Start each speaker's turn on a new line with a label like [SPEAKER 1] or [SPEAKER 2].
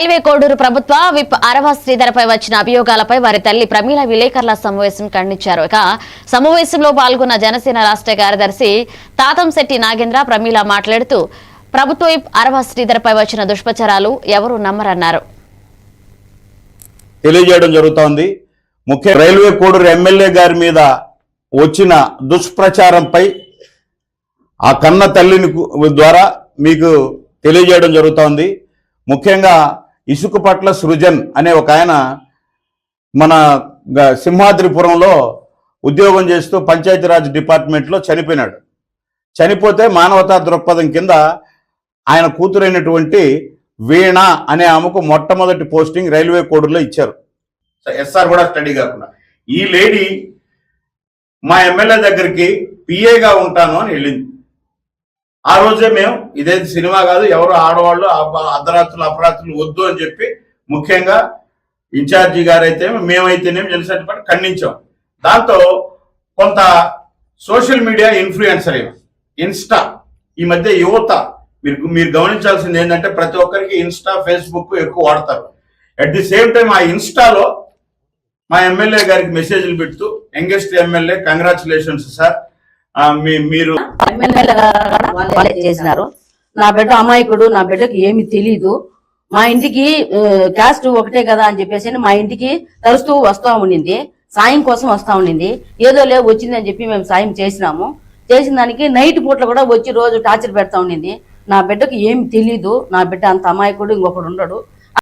[SPEAKER 1] Railway Koduru ప్రభుత్వ whip అరవ శ్రీధరపై వచ్చిన అభియోగాలపై వారి తల్లి ప్రమీల విలేకరుల సమావేశం ఖండించారు. ఇక సమావేశంలో పాల్గొన్న జనసేన రాష్ట్ర కార్యదర్శి తాతంశెట్టి నాగేంద్ర ప్రమీల మాట్లాడుతూ ప్రభుత్వ విప్ అరవ శ్రీధరపై వచ్చిన దుష్ప్రచారాలు ఎవరు నమ్మరన్నారు.
[SPEAKER 2] తెలియజేయడం జరుగుతోంది. ముఖ్య రైల్వే కోడూరు ఎమ్మెల్యే గారి మీద వచ్చిన దుష్ప్రచారంపై ఆ కన్న తల్లిని ద్వారా మీకు తెలియజేయడం జరుగుతోంది. ముఖ్యంగా ఇసుకపట్ల సృజన్ అనే ఒక ఆయన మన సింహాద్రిపురంలో ఉద్యోగం చేస్తూ పంచాయతీరాజ్ డిపార్ట్మెంట్లో చనిపోయినాడు. చనిపోతే మానవతా దృక్పథం కింద ఆయన కూతురైనటువంటి వీణ అనే ఆమెకు మొట్టమొదటి పోస్టింగ్ రైల్వే కోడూరులో ఇచ్చారు. ఎస్ఆర్ కూడా స్టడీ కాకుండా ఈ లేడీ మా ఎమ్మెల్యే దగ్గరికి పిఏగా ఉంటాను అని వెళ్ళింది. ఆ రోజే మేము ఇదేది సినిమా కాదు, ఎవరు ఆడవాళ్ళు అర్ధరాత్రులు అపరాత్రులు వద్దు అని చెప్పి ముఖ్యంగా ఇన్ఛార్జి గారైతే మేమైతేనేమి జనసేన పార్టీ ఖండించాం. దాంతో కొంత సోషల్ మీడియా ఇన్ఫ్లుయెన్సర్ ఇన్స్టా ఈ మధ్య యువత మీరు గమనించాల్సింది ఏంటంటే ప్రతి ఒక్కరికి ఇన్స్టా ఫేస్బుక్ ఎక్కువ వాడతారు. అట్ ది సేమ్ టైం ఆ ఇన్స్టాలో మా ఎమ్మెల్యే గారికి మెసేజ్లు పెడుతూ యంగెస్ట్ ఎమ్మెల్యే కంగ్రాచులేషన్స్ సార్ మీరు
[SPEAKER 3] చేసినారు. నా బిడ్డ అమాయకుడు, నా బిడ్డకి ఏమి తెలీదు, మా ఇంటికి క్యాస్ట్ ఒకటే కదా అని చెప్పేసి మా ఇంటికి తరుస్తూ వస్తా ఉండింది, సాయం కోసం వస్తా ఉండింది. ఏదో లేవు వచ్చిందని చెప్పి మేము సాయం చేసినాము. చేసిన దానికి నైట్ పూట్ల కూడా వచ్చి రోజు టార్చర్ పెడతా ఉండింది. నా బిడ్డకి ఏమి తెలీదు, నా బిడ్డ అంత అమాయకుడు ఇంకొకడు ఉండడు.